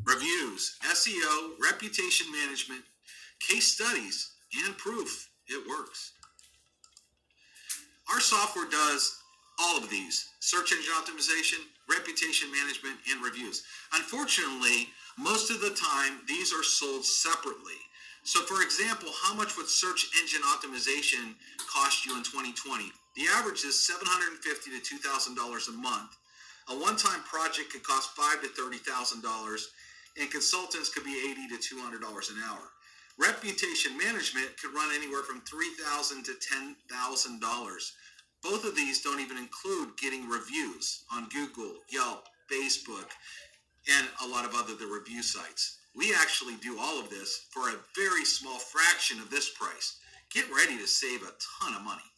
Reviews, SEO, reputation management, case studies, and proof it works. Our software does all of these: search engine optimization, reputation management, and reviews. Unfortunately, most of the time, these are sold separately. So for example, how much would search engine optimization cost you in 2020? The average is $750 to $2,000 a month. A one-time project could cost $5,000 to $30,000, and consultants could be $80 to $200 an hour. Reputation management could run anywhere from $3,000 to $10,000. Both of these don't even include getting reviews on Google, Yelp, Facebook, and a lot of other review sites. We actually do all of this for a very small fraction of this price. Get ready to save a ton of money.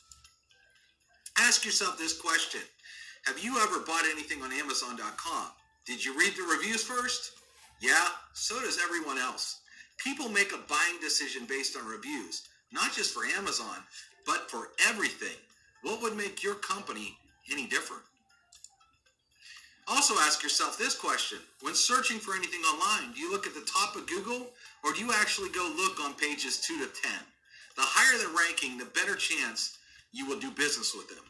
Ask yourself this question: have you ever bought anything on Amazon.com? Did you read the reviews first? Yeah, so does everyone else. People make a buying decision based on reviews, not just for Amazon, but for everything. What would make your company any different? Also ask yourself this question: when searching for anything online, do you look at the top of Google, or do you actually go look on pages 2 to 10? The higher the ranking, the better chance you will do business with them.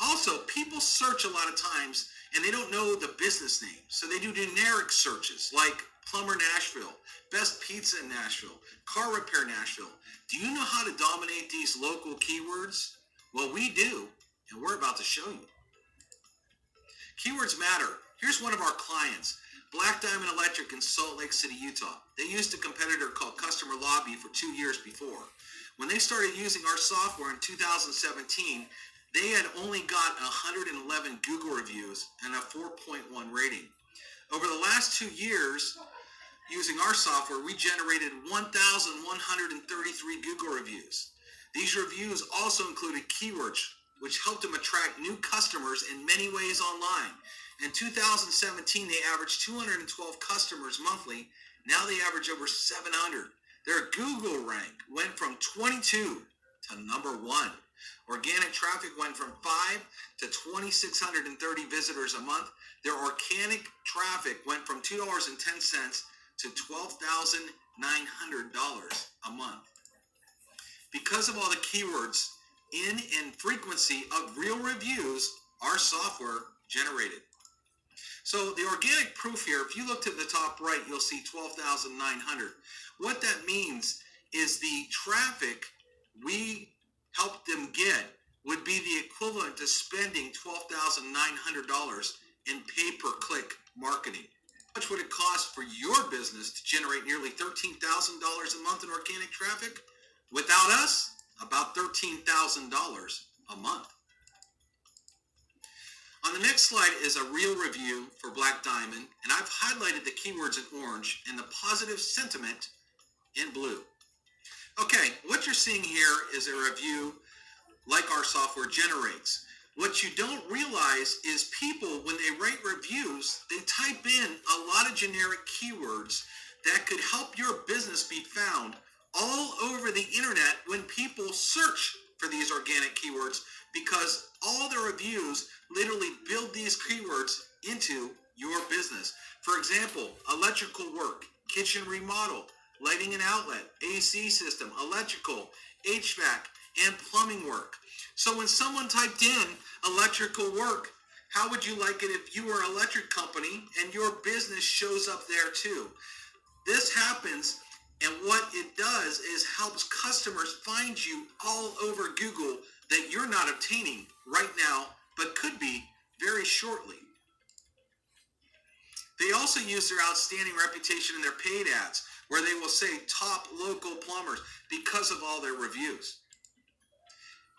Also, people search a lot of times and they don't know the business name, so they do generic searches like Plumber Nashville, Best Pizza in Nashville, Car Repair Nashville. Do you know how to dominate these local keywords? Well, we do, and we're about to show you. Keywords matter. Here's one of our clients, Black Diamond Electric in Salt Lake City, Utah. They used a competitor called Customer Lobby for 2 years before. When they started using our software in 2017, they had only got 111 Google reviews and a 4.1 rating. Over the last 2 years, using our software, we generated 1,133 Google reviews. These reviews also included keywords, which helped them attract new customers in many ways online. In 2017, they averaged 212 customers monthly. Now they average over 700. Their Google rank went from 22 to number 1. Organic traffic went from 5 to 2,630 visitors a month. Their organic traffic went from $2.10 to $12,900 a month. Because of all the keywords in and frequency of real reviews, our software generated. So the organic proof here, if you look to the top right, you'll see 12,900. What that means is the traffic we helped them get would be the equivalent to spending $12,900 in pay-per-click marketing. How much would it cost for your business to generate nearly $13,000 a month in organic traffic? Without us, about $13,000 a month. On the next slide is a real review for Black Diamond, and I've highlighted the keywords in orange and the positive sentiment in blue. Okay, what you're seeing here is a review like our software generates. What you don't realize is people, when they write reviews, they type in a lot of generic keywords that could help your business be found all over the internet when people search for these organic keywords, because all the reviews literally build these keywords into your business. For example, electrical work, kitchen remodel, lighting and outlet, AC system, electrical, HVAC, and plumbing work. So when someone typed in electrical work, how would you like it if you were an electric company and your business shows up there too? This happens, and what it does is helps customers find you all over Google that you're not obtaining right now, but could be very shortly. They also use their outstanding reputation in their paid ads, where they will say top local plumbers because of all their reviews.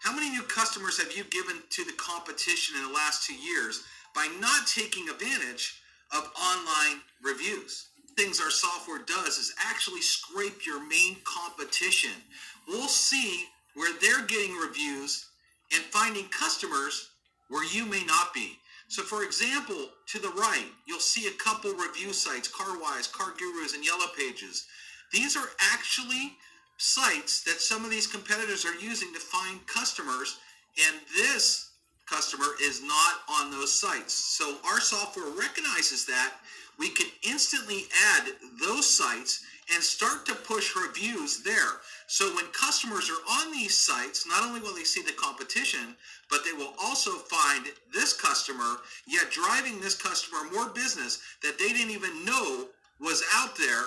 How many new customers have you given to the competition in the last 2 years by not taking advantage of online reviews? Things our software does is actually scrape your main competition. We'll see where they're getting reviews and finding customers where you may not be. So for example, to the right, you'll see a couple review sites, CarWise, Car Gurus, and Yellow Pages. These are actually sites that some of these competitors are using to find customers, and this customer is not on those sites. So our software recognizes that. we can instantly add those sites and start to push reviews there. So when customers are on these sites, not only will they see the competition, but they will also find this customer, yet driving this customer more business that they didn't even know was out there,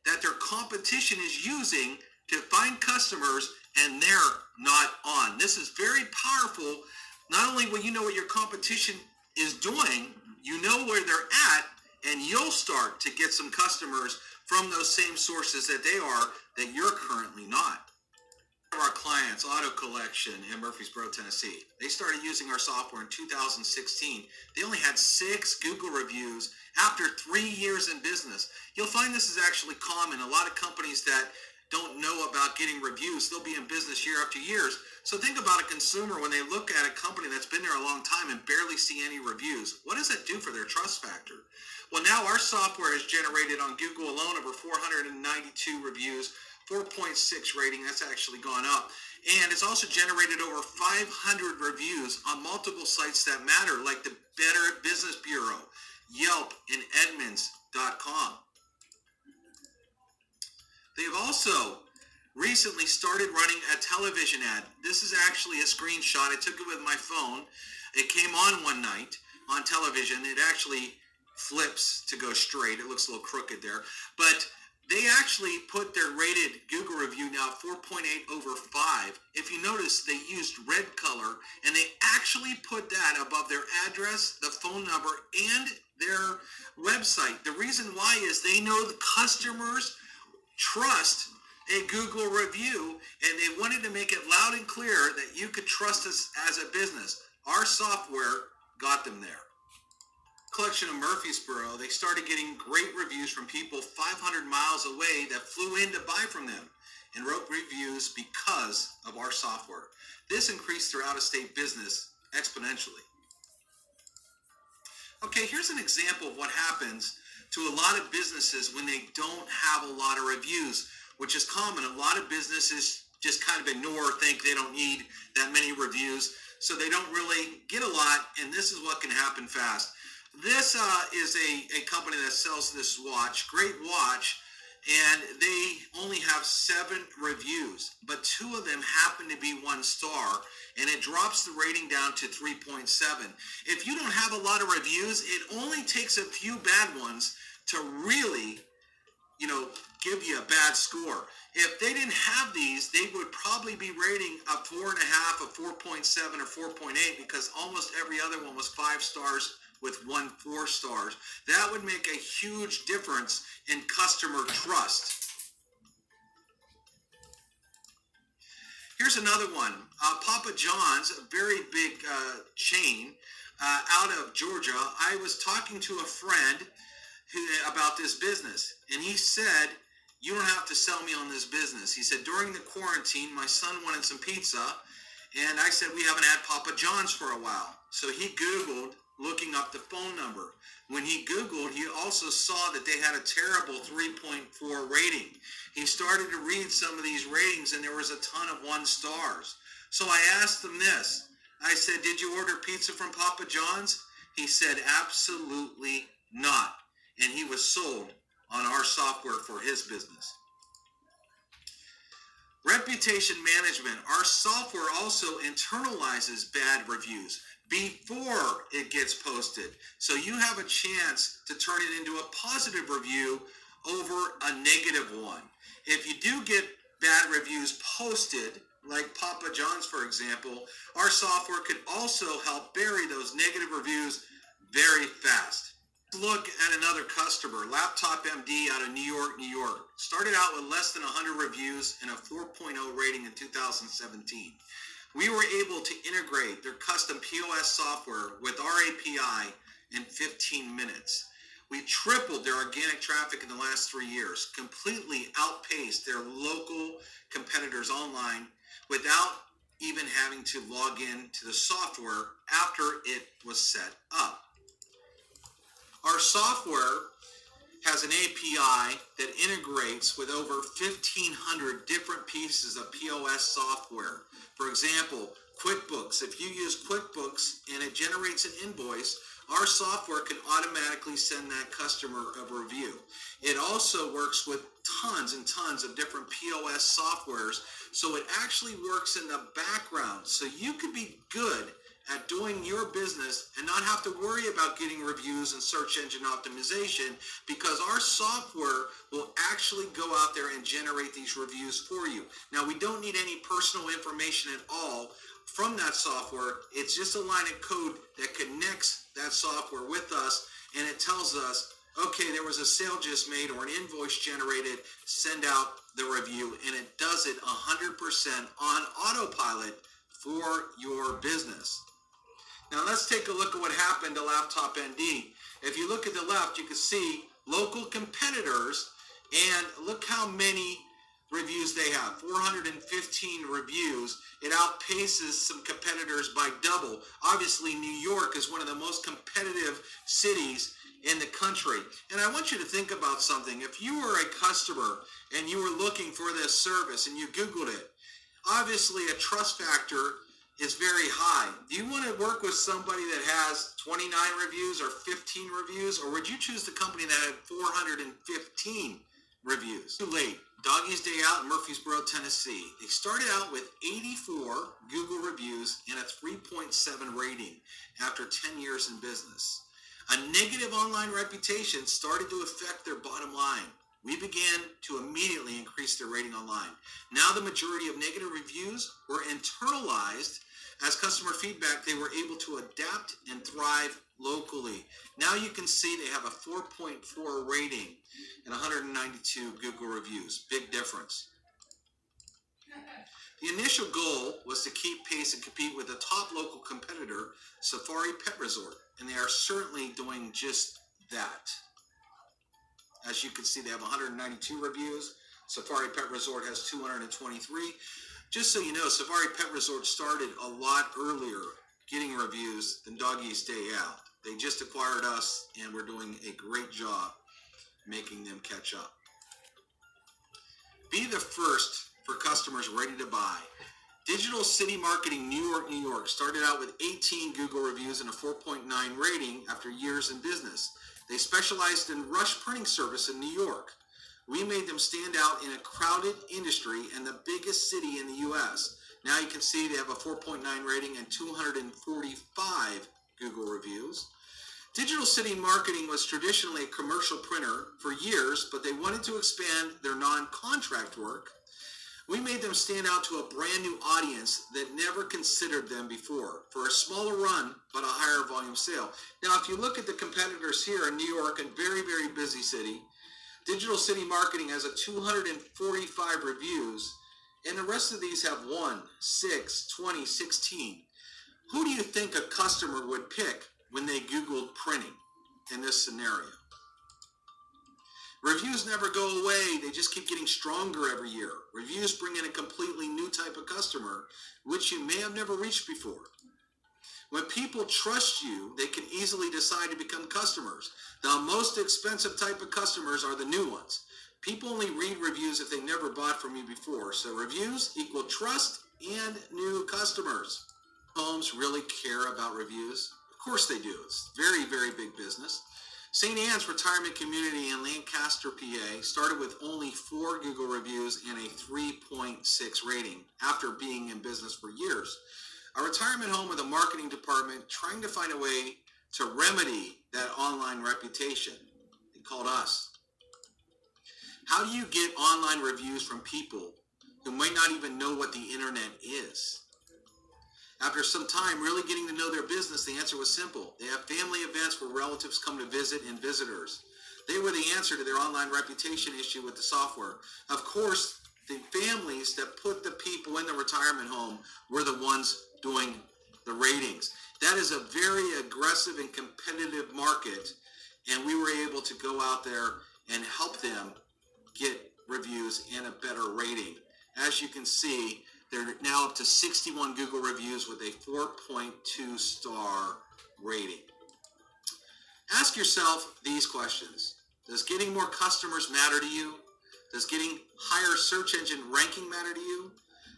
that their competition is using to find customers, and they're not on. This is very powerful. Not only will you know what your competition is doing, you know where they're at, and you'll start to get some customers from those same sources that they are, that you're currently not. One of our clients, Auto Collection in Murfreesboro, Tennessee, they started using our software in 2016. They only had 6 Google reviews after 3 years in business. You'll find this is actually common. A lot of companies that don't know about getting reviews, they'll be in business year after years. So think about a consumer when they look at a company that's been there a long time and barely see any reviews. What does that do for their trust factor? Well, now our software has generated on Google alone over 492 reviews, 4.6 rating. That's actually gone up. And it's also generated over 500 reviews on multiple sites that matter, like the Better Business Bureau, Yelp, and Edmunds.com. They've also recently started running a television ad. This is actually a screenshot. I took it with my phone. It came on one night on television. It actually flips to go straight. It looks a little crooked there. But they actually put their rated Google review now 4.8 over 5. If you notice, they used red color, and they actually put that above their address, the phone number, and their website. The reason why is they know the customers trust a Google review, and they wanted to make it loud and clear that you could trust us as a business. Our software got them there. Collection of Murfreesboro, they started getting great reviews from people 500 miles away that flew in to buy from them and wrote reviews because of our software. This increased their out-of-state business exponentially. Okay, here's an example of what happens to a lot of businesses when they don't have a lot of reviews, which is common. A lot of businesses just kind of ignore, think they don't need that many reviews, so they don't really get a lot, and this is what can happen fast. This is a company that sells this watch, great watch, and they only have 7 reviews, but 2 of them happen to be 1 star, and it drops the rating down to 3.7. If you don't have a lot of reviews, it only takes a few bad ones to really, give you a bad score. If they didn't have these, they would probably be rating a 4.5, a 4.7, or 4.8, because almost every other one was 5 stars with 1 4 stars. That would make a huge difference in customer trust. Here's another one. Papa John's, a very big chain out of Georgia. I was talking to a friend about this business, and he said, "You don't have to sell me on this business." He said, "During the quarantine, my son wanted some pizza, and I said, we haven't had Papa John's for a while." So he Googled, looking up the phone number. When he Googled, he also saw that they had a terrible 3.4 rating. He started to read some of these ratings, and there was a ton of 1 stars. So I asked him this. I said, "Did you order pizza from Papa John's?" He said, "Absolutely not." And he was sold on our software for his business. Reputation management. Our software also internalizes bad reviews before it gets posted. So you have a chance to turn it into a positive review over a negative one. If you do get bad reviews posted, like Papa John's, for example, our software could also help bury those negative reviews very fast. Look at another customer, Laptop MD out of New York, New York. Started out with less than 100 reviews and a 4.0 rating in 2017. We were able to integrate their custom POS software with our API in 15 minutes. We tripled their organic traffic in the last 3 years, completely outpaced their local competitors online without even having to log in to the software after it was set up. Our software has an API that integrates with over 1,500 different pieces of POS software. For example, QuickBooks. If you use QuickBooks and it generates an invoice, our software can automatically send that customer a review. It also works with tons and tons of different POS softwares, so it actually works in the background. So you could be good at doing your business and not have to worry about getting reviews and search engine optimization, because our software will actually go out there and generate these reviews for you. Now, we don't need any personal information at all from that software. It's just a line of code that connects that software with us, and it tells us, okay, there was a sale just made or an invoice generated, send out the review, and it does it 100% on autopilot for your business. Now let's take a look at what happened to Laptop ND. If you look at the left, you can see local competitors, and look how many reviews they have. 415 reviews. It outpaces some competitors by double. Obviously, New York is one of the most competitive cities in the country. And I want you to think about something. If you were a customer and you were looking for this service and you Googled it, obviously a trust factor is very high. Do you want to work with somebody that has 29 reviews or 15 reviews, or would you choose the company that had 415 reviews? Too late. Doggy's Day Out in Murfreesboro, Tennessee. They started out with 84 Google reviews and a 3.7 rating after 10 years in business. A negative online reputation started to affect their bottom line. We began to immediately increase their rating online. Now the majority of negative reviews were internalized as customer feedback. They were able to adapt and thrive locally. Now you can see they have a 4.4 rating and 192 Google reviews. Big difference. The initial goal was to keep pace and compete with the top local competitor, Safari Pet Resort, and they are certainly doing just that. As you can see, they have 192 reviews. Safari Pet Resort has 223. Just so you know, Safari Pet Resort started a lot earlier getting reviews than Doggy's Day Out. They just acquired us, and we're doing a great job making them catch up. Be the first for customers ready to buy. Digital City Marketing New York started out with 18 Google reviews and a 4.9 rating after years in business. They specialized in rush printing service in New York. We made them stand out in a crowded industry and the biggest city in the U.S. Now you can see they have a 4.9 rating and 245 Google reviews. Digital City Marketing was traditionally a commercial printer for years, but they wanted to expand their non-contract work. We made them stand out to a brand new audience that never considered them before for a smaller run but a higher volume sale. Now, if you look at the competitors here in New York, a very, very busy city, Digital City Marketing has a 245 reviews, and the rest of these have 1, 6, 20, 16. Who do you think a customer would pick when they Googled printing in this scenario? Reviews never go away. They just keep getting stronger every year. Reviews bring in a completely new type of customer, which you may have never reached before. When people trust you, they can easily decide to become customers. The most expensive type of customers are the new ones. People only read reviews if they never bought from you before. So reviews equal trust and new customers. Homes really care about reviews? Of course they do. It's very, very big business. St. Anne's Retirement Community in Lancaster, PA started with only 4 Google reviews and a 3.6 rating after being in business for years. A retirement home with a marketing department trying to find a way to remedy that online reputation. They called us. How do you get online reviews from people who might not even know what the internet is? After some time really getting to know their business, the answer was simple. They have family events where relatives come to visit and visitors. They were the answer to their online reputation issue with the software. Of course, the families that put the people in the retirement home were the ones doing the ratings. That is a very aggressive and competitive market, and we were able to go out there and help them get reviews and a better rating. As you can see, they're now up to 61 Google reviews with a 4.2 star rating. Ask yourself these questions. Does getting more customers matter to you? Does getting higher search engine ranking matter to you?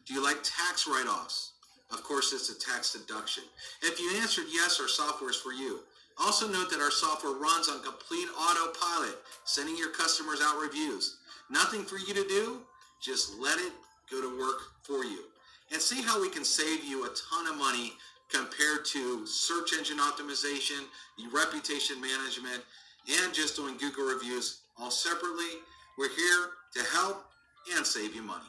Do you like tax write-offs? Of course, it's a tax deduction. If you answered yes, our software is for you. Also note that our software runs on complete autopilot, sending your customers out reviews. Nothing for you to do, just let it go to work for you. And see how we can save you a ton of money compared to search engine optimization, reputation management, and just doing Google reviews all separately. We're here to help and save you money.